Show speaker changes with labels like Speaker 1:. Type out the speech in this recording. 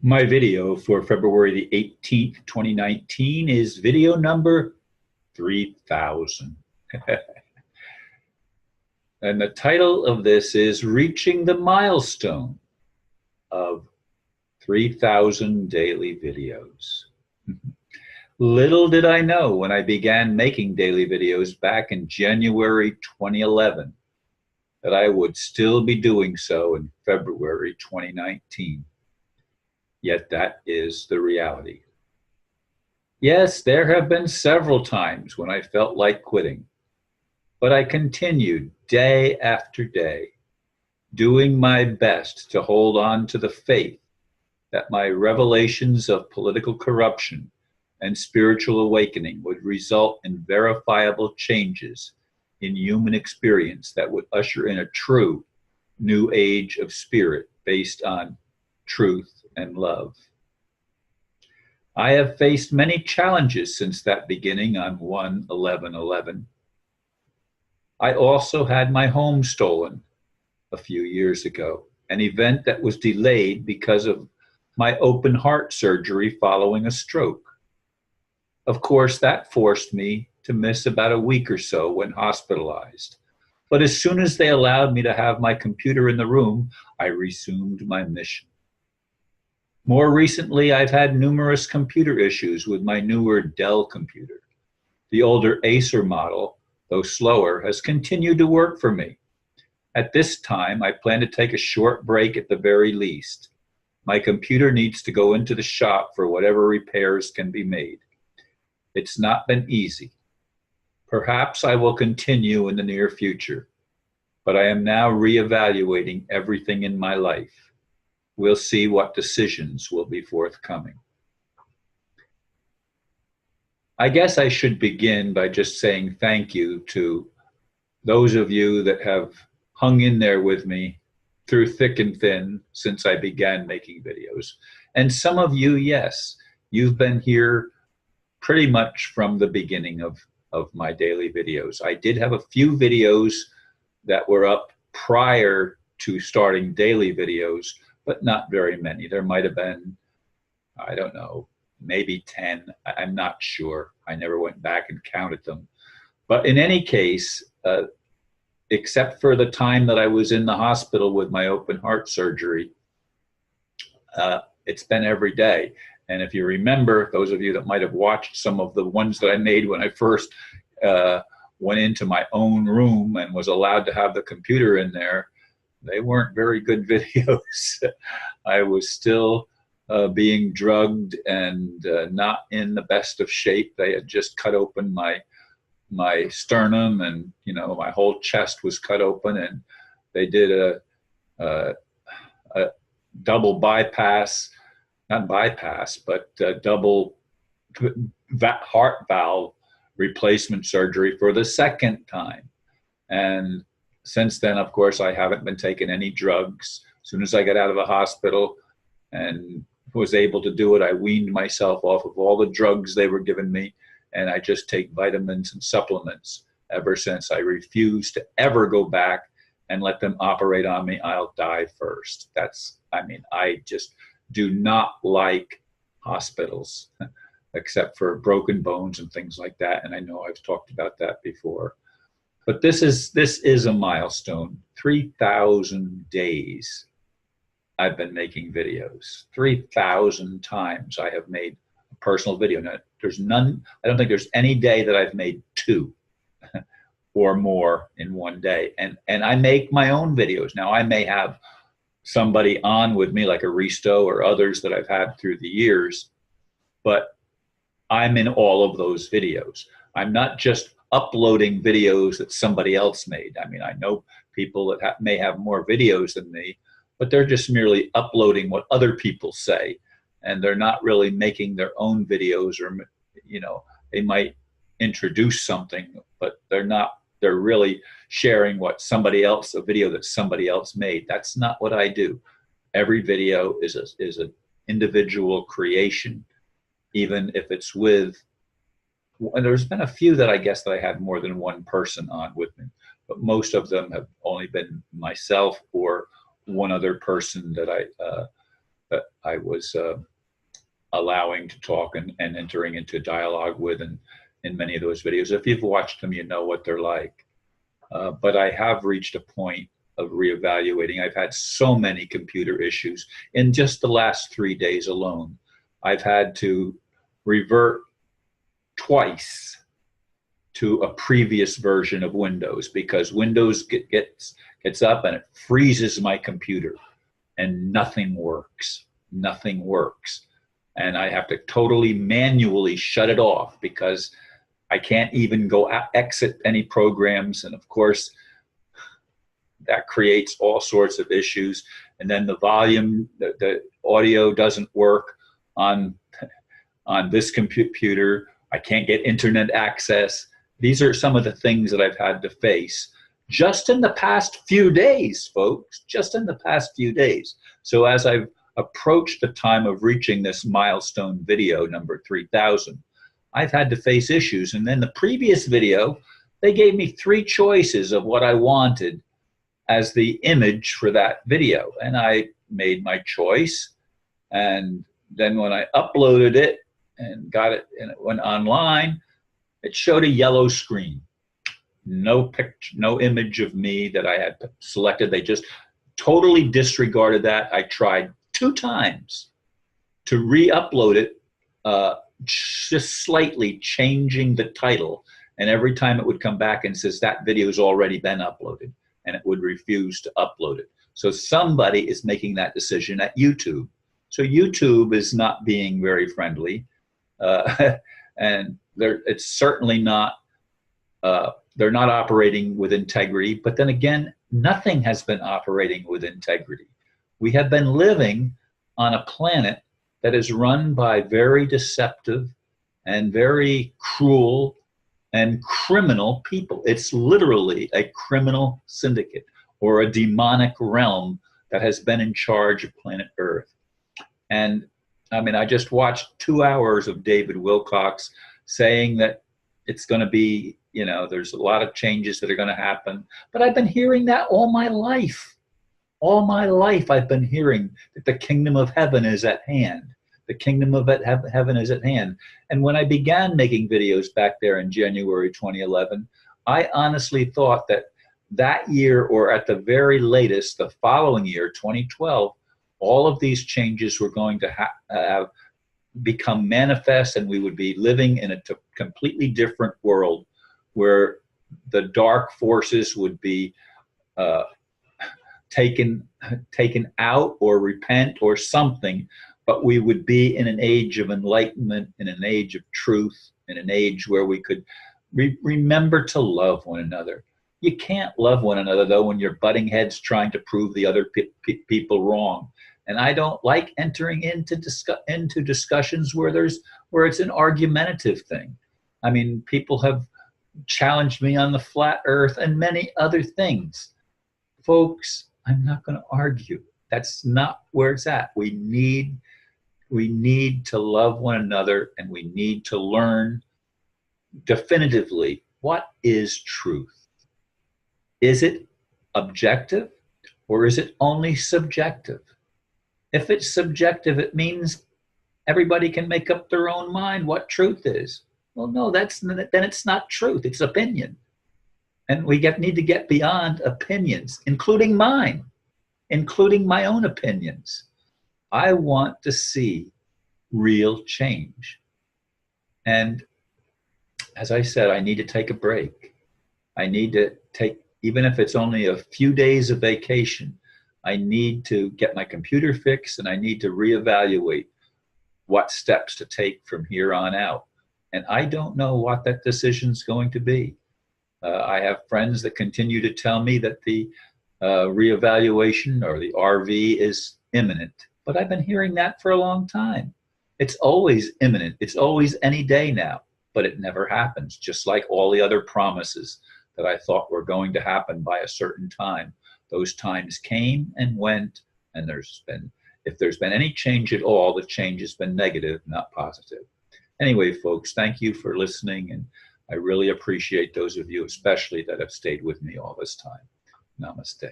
Speaker 1: My video for February the 18th, 2019 is video number 3000. And the title of this is Reaching the Milestone of 3000 Daily Videos. Little did I know when I began making daily videos back in January 2011 that I would still be doing so in February 2019. Yet that is the reality. Yes, there have been several times when I felt like quitting, but I continued day after day, doing my best to hold on to the faith that my revelations of political corruption and spiritual awakening would result in verifiable changes in human experience that would usher in a true new age of spirit based on truth and love. I have faced many challenges since that beginning on 1/11/11. I also had my home stolen a few years ago, an event that was delayed because of my open heart surgery following a stroke. Of course, that forced me to miss about a week or so when hospitalized. But as soon as they allowed me to have my computer in the room, I resumed my mission. More recently, I've had numerous computer issues with my newer Dell computer. The older Acer model, though slower, has continued to work for me. At this time, I plan to take a short break at the very least. My computer needs to go into the shop for whatever repairs can be made. It's not been easy. Perhaps I will continue in the near future, but I am now reevaluating everything in my life. We'll see what decisions will be forthcoming. I guess I should begin by just saying thank you to those of you that have hung in there with me through thick and thin since I began making videos. And some of you, yes, you've been here pretty much from the beginning of my daily videos. I did have a few videos that were up prior to starting daily videos, but not very many. There might have been, I don't know, maybe 10. I'm not sure. I never went back and counted them. But in any case, except for the time that I was in the hospital with my open heart surgery, it's been every day. And if you remember, those of you that might have watched some of the ones that I made when I first went into my own room and was allowed to have the computer in there, they weren't very good videos. I was still being drugged and not in the best of shape. They had just cut open my sternum, and my whole chest was cut open, and they did a double bypass, not bypass, but double heart valve replacement surgery for the second time. And since then, of course, I haven't been taking any drugs. As soon as I got out of the hospital and was able to do it, I weaned myself off of all the drugs they were giving me, and I just take vitamins and supplements. Ever since, I refuse to ever go back and let them operate on me. I'll die first. I just do not like hospitals, except for broken bones and things like that. And I know I've talked about that before. But this is a milestone. 3000 days I've been making videos. 3000 times I have made a personal video. Now, I don't think there's any day that I've made 2 or more in one day. And I make my own videos. Now, I may have somebody on with me like Aristo or others that I've had through the years, but I'm in all of those videos. I'm not just uploading videos that somebody else made. I mean, I know people that may have more videos than me, but they're just merely uploading what other people say, and they're not really making their own videos, or they might introduce something, but they're really sharing a video that somebody else made. That's not what I do. Every video is an individual creation, even if it's with, and there's been a few that I guess that I had more than one person on with me, but most of them have only been myself or one other person that that I was allowing to talk and entering into dialogue with, and in many of those videos. If you've watched them, you know what they're like. But I have reached a point of reevaluating. I've had so many computer issues. In just the last 3 days alone, I've had to revert twice to a previous version of Windows, because Windows gets up and it freezes my computer and nothing works. Nothing works. And I have to totally manually shut it off, because I can't even go exit any programs. And of course, that creates all sorts of issues. And then the volume, the audio doesn't work on this computer. I can't get internet access. These are some of the things that I've had to face just in the past few days, folks, just in the past few days. So as I've approached the time of reaching this milestone video, number 3,000, I've had to face issues. And then the previous video, they gave me 3 choices of what I wanted as the image for that video. And I made my choice. And then when I uploaded it and got it and it went online, it showed a yellow screen. No picture, no image of me that I had selected. They just totally disregarded that. I tried 2 times to re-upload it, just slightly changing the title. And every time it would come back and says that video has already been uploaded, and it would refuse to upload it. So somebody is making that decision at YouTube. So YouTube is not being very friendly. And it's certainly not, they're not operating with integrity. But then again, nothing has been operating with integrity. We have been living on a planet that is run by very deceptive and very cruel and criminal people. It's literally a criminal syndicate or a demonic realm that has been in charge of planet Earth. And I mean, I just watched 2 hours of David Wilcox saying that it's going to be, you know, there's a lot of changes that are going to happen. But I've been hearing that all my life. All my life I've been hearing that the kingdom of heaven is at hand. The kingdom of heaven is at hand. And when I began making videos back there in January 2011, I honestly thought that that year, or at the very latest, the following year, 2012, all of these changes were going to have become manifest, and we would be living in a completely different world where the dark forces would be taken out or repent or something. But we would be in an age of enlightenment, in an age of truth, in an age where we could remember to love one another. You can't love one another, though, when you're butting heads trying to prove the other people wrong. And I don't like entering into discussions where it's an argumentative thing. I mean, people have challenged me on the flat earth and many other things. Folks, I'm not going to argue. That's not where it's at. We need to love one another, and we need to learn definitively what is truth. Is it objective, or is it only subjective? If it's subjective, it means everybody can make up their own mind what truth is. Well, no, then it's not truth, it's opinion. And we need to get beyond opinions, including mine, including my own opinions. I want to see real change. And as I said, I need to take a break. I need to take, even if it's only a few days of vacation, I need to get my computer fixed, and I need to reevaluate what steps to take from here on out. And I don't know what that decision's going to be. I have friends that continue to tell me that the reevaluation or the RV is imminent. But I've been hearing that for a long time. It's always imminent. It's always any day now. But it never happens, just like all the other promises that I thought were going to happen by a certain time. Those times came and went, and if there's been any change at all, the change has been negative, not positive. Anyway, folks, thank you for listening, and I really appreciate those of you especially that have stayed with me all this time. Namaste.